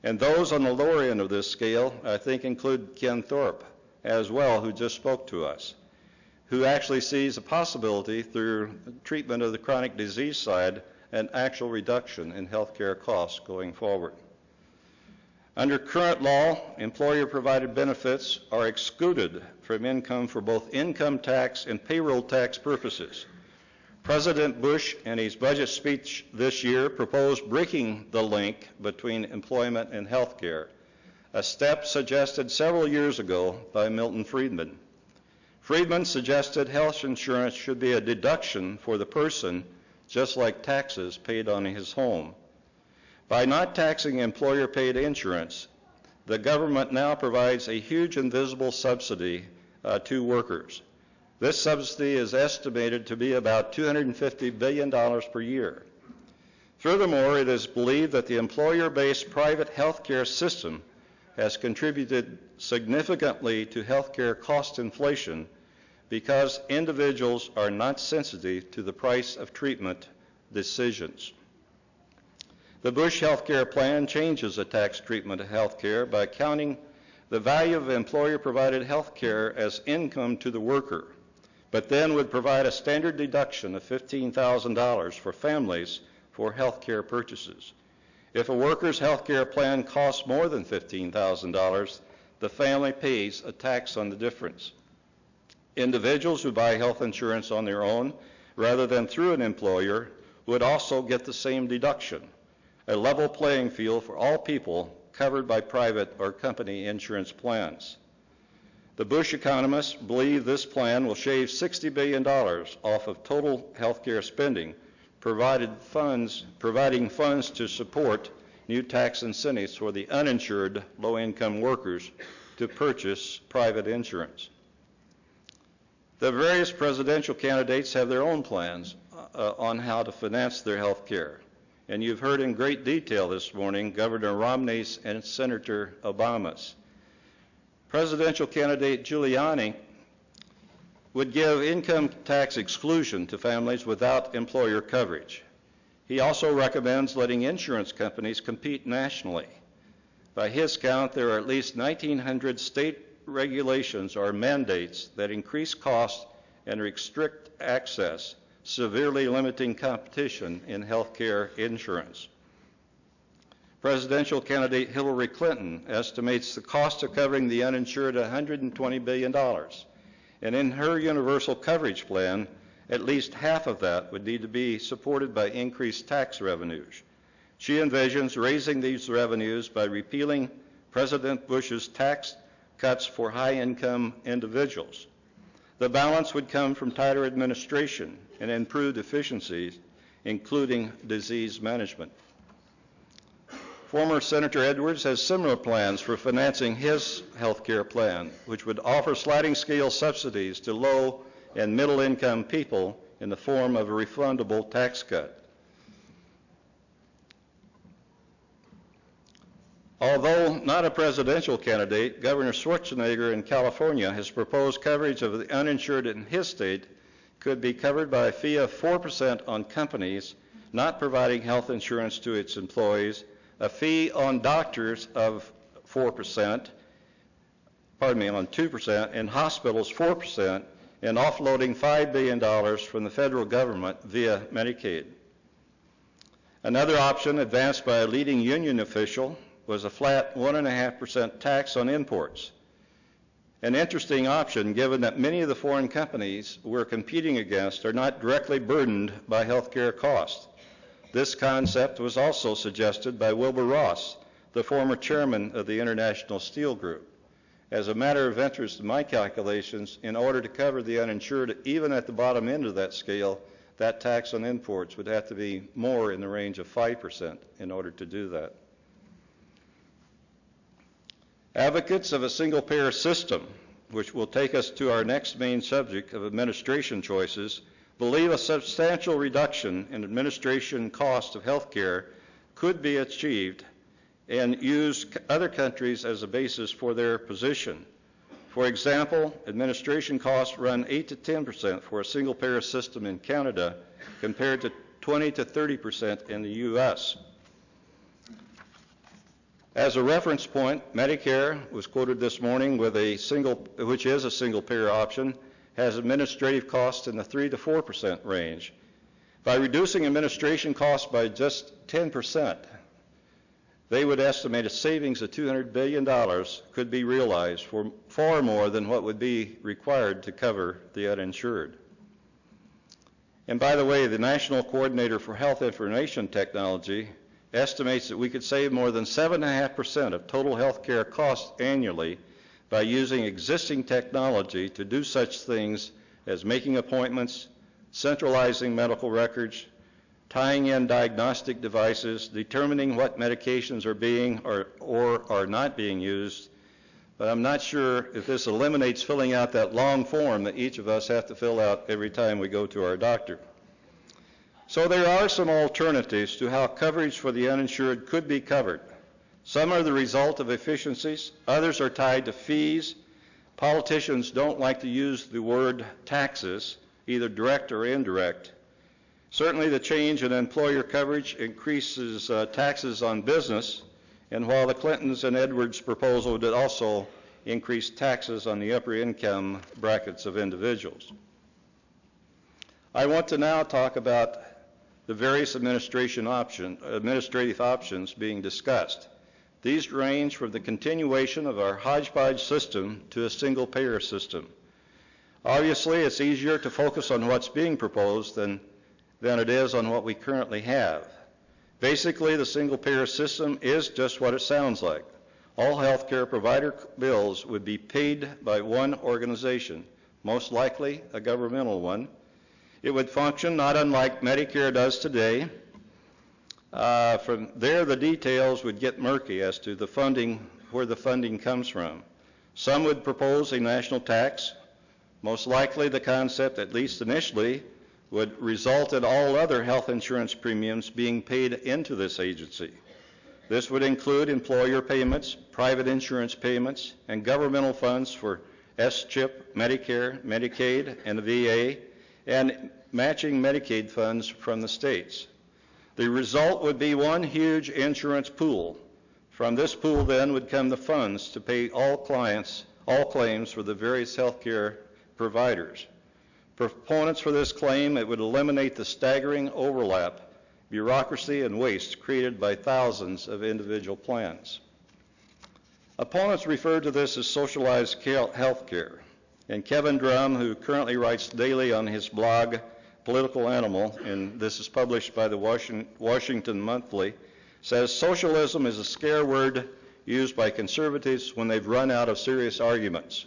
And those on the lower end of this scale, I think, include Ken Thorpe as well, who just spoke to us, who actually sees a possibility through treatment of the chronic disease side, an actual reduction in healthcare costs going forward. Under current law, employer-provided benefits are excluded from income for both income tax and payroll tax purposes. President Bush, in his budget speech this year, proposed breaking the link between employment and health care, a step suggested several years ago by Milton Friedman. Friedman suggested health insurance should be a deduction for the person, just like taxes paid on his home. By not taxing employer-paid insurance, the government now provides a huge invisible subsidy to workers. This subsidy is estimated to be about $250 billion per year. Furthermore, it is believed that the employer-based private health care system has contributed significantly to health care cost inflation because individuals are not sensitive to the price of treatment decisions. The Bush health care plan changes the tax treatment of health care by counting the value of employer-provided health care as income to the worker, but then would provide a standard deduction of $15,000 for families for health care purchases. If a worker's health care plan costs more than $15,000, the family pays a tax on the difference. Individuals who buy health insurance on their own rather than through an employer would also get the same deduction, a level playing field for all people covered by private or company insurance plans. The Bush economists believe this plan will shave $60 billion off of total health care spending, providing funds to support new tax incentives for the uninsured low-income workers to purchase private insurance. The various presidential candidates have their own plans on how to finance their health care. And you've heard in great detail this morning Governor Romney's and Senator Obama's. Presidential candidate Giuliani would give income tax exclusion to families without employer coverage. He also recommends letting insurance companies compete nationally. By his count, there are at least 1,900 state regulations or mandates that increase costs and restrict access, severely limiting competition in healthcare insurance. Presidential candidate Hillary Clinton estimates the cost of covering the uninsured at $120 billion. And in her universal coverage plan, at least half of that would need to be supported by increased tax revenues. She envisions raising these revenues by repealing President Bush's tax cuts for high-income individuals. The balance would come from tighter administration and improved efficiencies, including disease management. Former Senator Edwards has similar plans for financing his health care plan, which would offer sliding scale subsidies to low and middle income people in the form of a refundable tax cut. Although not a presidential candidate, Governor Schwarzenegger in California has proposed coverage of the uninsured in his state could be covered by a fee of 4% on companies not providing health insurance to its employees, a fee on doctors of 4%, on 2%, and hospitals 4%, and offloading $5 billion from the federal government via Medicaid. Another option advanced by a leading union official was a flat 1.5% tax on imports. An interesting option given that many of the foreign companies we're competing against are not directly burdened by healthcare costs. This concept was also suggested by Wilbur Ross, the former chairman of the International Steel Group. As a matter of interest in my calculations, in order to cover the uninsured, even at the bottom end of that scale, that tax on imports would have to be more in the range of 5% in order to do that. Advocates of a single-payer system, which will take us to our next main subject of administration choices, believe a substantial reduction in administration cost of health care could be achieved and use other countries as a basis for their position. For example, administration costs run 8 to 10% for a single-payer system in Canada compared to 20 to 30% in the U.S. As a reference point, Medicare was quoted this morning with which is a single payer option, has administrative costs in the 3 to 4% range. By reducing administration costs by just 10%, they would estimate a savings of $200 billion could be realized for far more than what would be required to cover the uninsured. And by the way, the National Coordinator for Health Information Technology estimates that we could save more than 7.5% of total health care costs annually by using existing technology to do such things as making appointments, centralizing medical records, tying in diagnostic devices, determining what medications are being or are not being used. But I'm not sure if this eliminates filling out that long form that each of us have to fill out every time we go to our doctor. So there are some alternatives to how coverage for the uninsured could be covered. Some are the result of efficiencies, others are tied to fees. Politicians don't like to use the word taxes, either direct or indirect. Certainly the change in employer coverage increases taxes on business, and while the Clintons and Edwards proposal did also increase taxes on the upper income brackets of individuals. I want to now talk about the various administrative options being discussed. These range from the continuation of our hodgepodge system to a single payer system. Obviously, it's easier to focus on what's being proposed than it is on what we currently have. Basically, the single payer system is just what it sounds like. All healthcare provider bills would be paid by one organization, most likely a governmental one. It would function not unlike Medicare does today. From there, the details would get murky as to the funding, where the funding comes from. Some would propose a national tax. Most likely the concept, at least initially, would result in all other health insurance premiums being paid into this agency. This would include employer payments, private insurance payments, and governmental funds for S-CHIP, Medicare, Medicaid, and the VA, and matching Medicaid funds from the states. The result would be one huge insurance pool. From this pool then would come the funds to pay all claims for the various healthcare providers. Proponents for this claim, it would eliminate the staggering overlap, bureaucracy, and waste created by thousands of individual plans. Opponents refer to this as socialized health care. And Kevin Drum, who currently writes daily on his blog, Political Animal, and this is published by the Washington Monthly, says socialism is a scare word used by conservatives when they've run out of serious arguments.